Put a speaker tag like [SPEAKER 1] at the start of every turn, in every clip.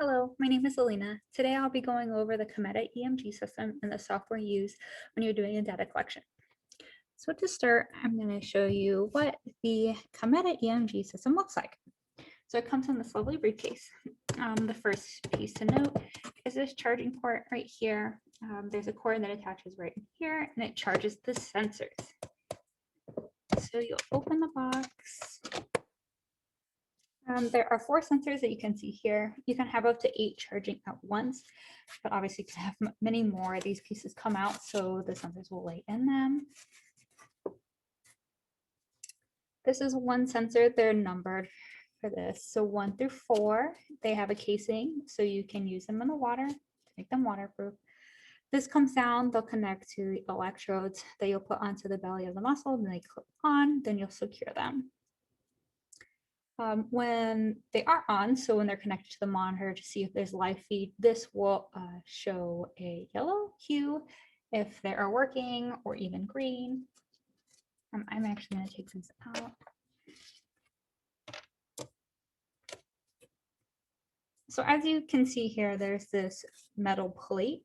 [SPEAKER 1] Hello, my name is Alina. Today I'll be going over the Cometa EMG system and the software used when you're doing a data collection. So to start, I'm going to show you what the Cometa EMG system looks like. So it comes in this lovely briefcase. The first piece to note is this charging port right here. There's a cord that attaches right in here and it charges the sensors. So you'll open the box. There are 4 sensors that you can see here. You can have up to 8 charging at once, but obviously you can have many more. These pieces come out, so the sensors will lay in them. This is one sensor. They're numbered for this. So 1 through 4, they have a casing, so you can use them in the water to make them waterproof. This comes down, they'll connect to the electrodes that you'll put onto the belly of the muscle, and they clip on, then you'll secure them. When they are on, so when they're connected to the monitor to see if there's live feed, this will show a yellow hue if they are working, or even green. I'm actually going to take this out. So as you can see here, there's this metal plate.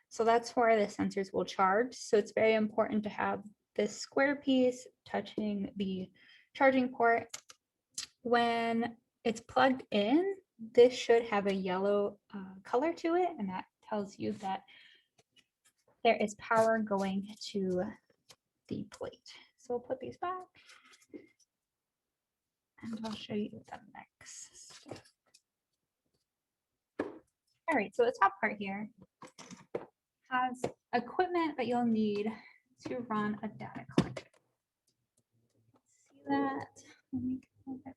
[SPEAKER 1] So that's where the sensors will charge. So it's very important to have this square piece touching the charging port. When it's plugged in, this should have a yellow color to it, and that tells you that there is power going to the plate. So we'll put these back, and I'll show you the next step. All right, so the top part here has equipment that you'll need to run a data collection. See that? Let me go over here.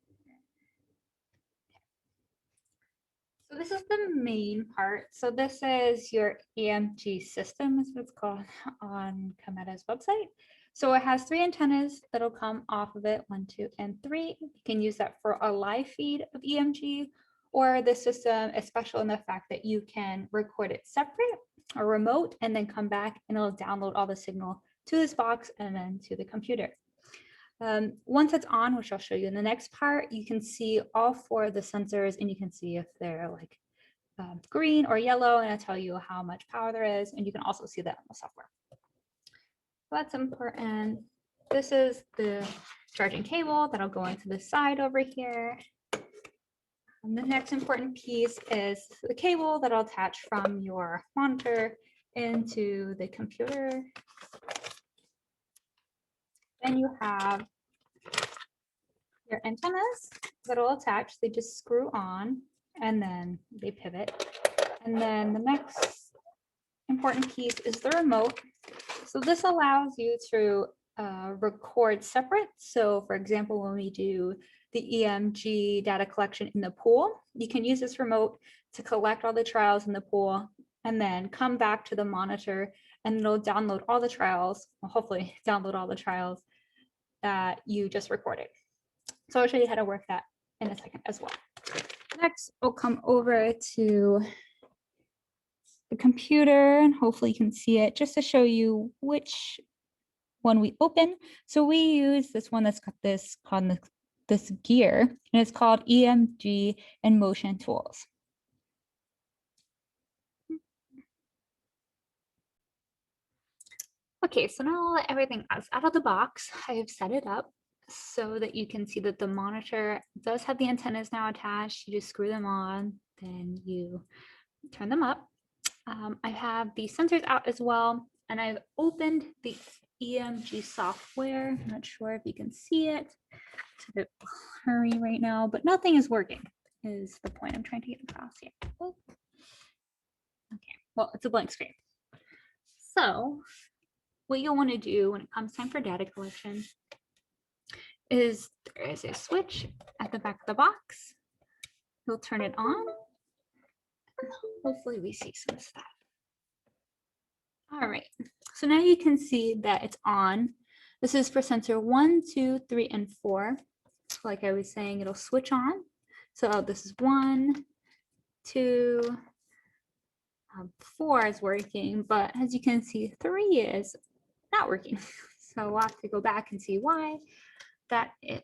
[SPEAKER 1] So this is the main part. So this is your EMG system, is what it's called on Cometa's website. So it has 3 antennas that'll come off of it, 1, 2, and 3. You can use that for a live feed of EMG, or this system is special in the fact that you can record it separate or remote and then come back and it'll download all the signal to this box and then to the computer. Once it's on, which I'll show you in the next part, you can see all 4 of the sensors and you can see if they're like green or yellow, and it'll tell you how much power there is, and you can also see that in the software. So that's important. This is the charging cable that'll go into the side over here. And the next important piece is the cable that'll attach from your monitor into the computer. Then you have your antennas that'll attach. They just screw on and then they pivot. And then the next important piece is the remote. So this allows you to record separate. So for example, when we do the EMG data collection in the pool, you can use this remote to collect all the trials in the pool and then come back to the monitor and it'll download all the trials, well, hopefully download all the trials that you just recorded. So I'll show you how to work that in a second as well. Next, we'll come over to the computer and hopefully you can see it just to show you which one we open. So we use this one that's got this called this gear, and it's called EMG and motion tools. Okay, so now everything is out of the box. I have set it up so that you can see that the monitor does have the antennas now attached. You just screw them on, then you turn them up. I have the sensors out as well, and I've opened the EMG software. I'm not sure if you can see it. It's a bit blurry right now, but nothing is working is the point I'm trying to get across here. Oh. Okay, well, it's a blank screen. So what you'll want to do when it comes time for data collection is there is a switch at the back of the box. You'll turn it on. Hopefully we see some stuff. All right, so now you can see that it's on. This is for sensor 1, 2, 3, and 4. Like I was saying, it'll switch on. So this is 1, 2, 4 is working, but as you can see, 3 is not working. So we'll have to go back and see why that is.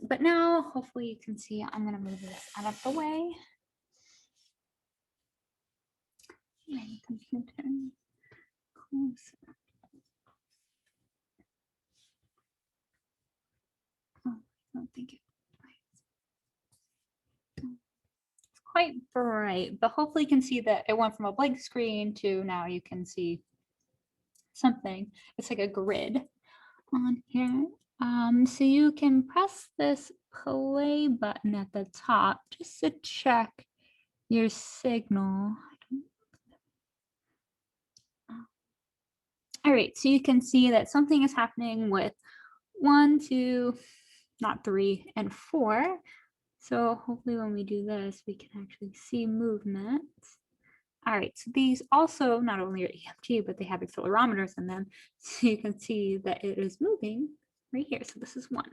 [SPEAKER 1] But now hopefully you can see, I'm going to move this out of the way. My computer closer. Oh, I don't think it's quite bright, but hopefully you can see that it went from a blank screen to now you can see something. It's like a grid on here. So you can press this play button at the top just to check your signal. All right, so you can see that something is happening with 1, 2, not 3, and 4. So hopefully when we do this, we can actually see movement. All right, so these also not only are EMG, but they have accelerometers in them. So you can see that it is moving right here. So this is 1.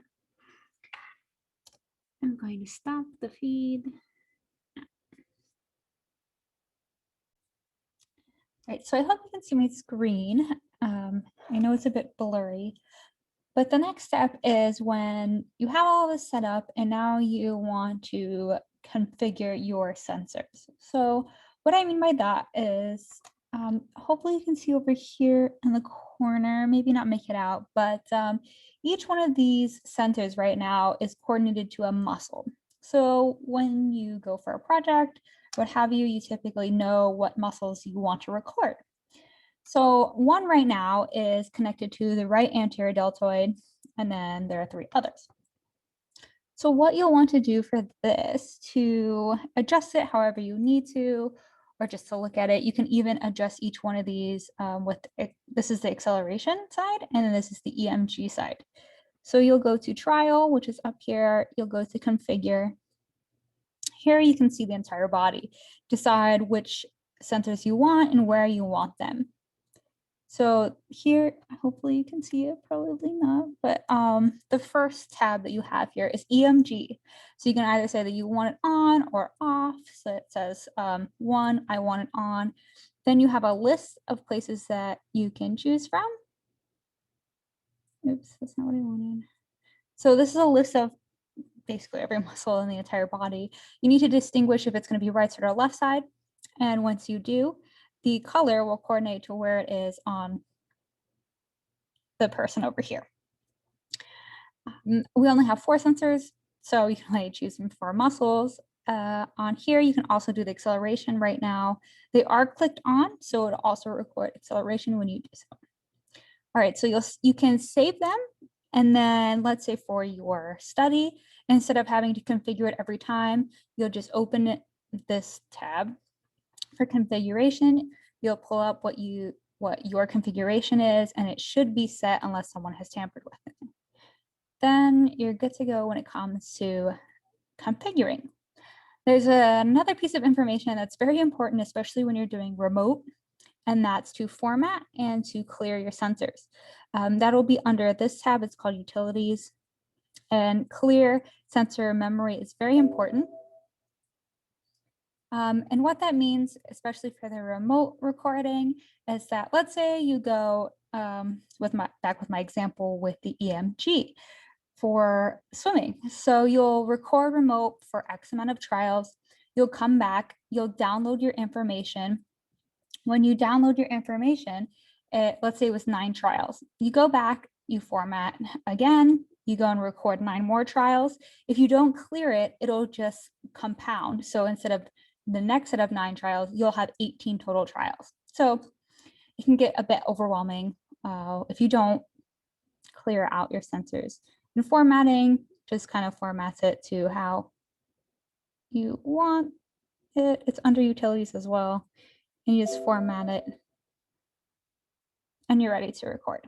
[SPEAKER 1] I'm going to stop the feed. All right, so I hope you can see my screen. I know it's a bit blurry, but the next step is when you have all this set up and now you want to configure your sensors. So what I mean by that is hopefully you can see over here in the corner, maybe not make it out, but each one of these sensors right now is coordinated to a muscle. So when you go for a project, what have you, you typically know what muscles you want to record. So one right now is connected to the right anterior deltoid, and then there are 3 others. So what you'll want to do for this to adjust it however you need to, or just to look at it, you can even adjust each one of these this is the acceleration side, and then this is the EMG side. So you'll go to trial, which is up here, you'll go to configure. Here you can see the entire body. Decide which sensors you want and where you want them. So here, hopefully you can see it, probably not, but the first tab that you have here is EMG. So you can either say that you want it on or off. So it says 1, I want it on. Then you have a list of places that you can choose from. Oops, that's not what I wanted. So this is a list of basically every muscle in the entire body. You need to distinguish if it's going to be right side or left side. And once you do, the color will coordinate to where it is on the person over here. We only have 4 sensors, so you can only choose them for muscles. On here, you can also do the acceleration right now. They are clicked on, so it'll also record acceleration when you do so. All right, so you can save them, and then let's say for your study, instead of having to configure it every time, you'll just open this tab for configuration. You'll pull up what your configuration is, and it should be set unless someone has tampered with it. Then you're good to go when it comes to configuring. There's another piece of information that's very important, especially when you're doing remote, and that's to format and to clear your sensors. That'll be under this tab. It's called Utilities. And clear sensor memory is very important. And what that means, especially for the remote recording, is that let's say you go back with my example with the EMG for swimming. So you'll record remote for X amount of trials. You'll come back, you'll download your information. When you download your information, let's say it was 9 trials. You go back, you format again, you go and record 9 more trials. If you don't clear it, it'll just compound. So instead of the next set of 9 trials, you'll have 18 total trials. So it can get a bit overwhelming if you don't clear out your sensors. And formatting just kind of formats it to how you want it. It's under utilities as well. And you just format it and you're ready to record.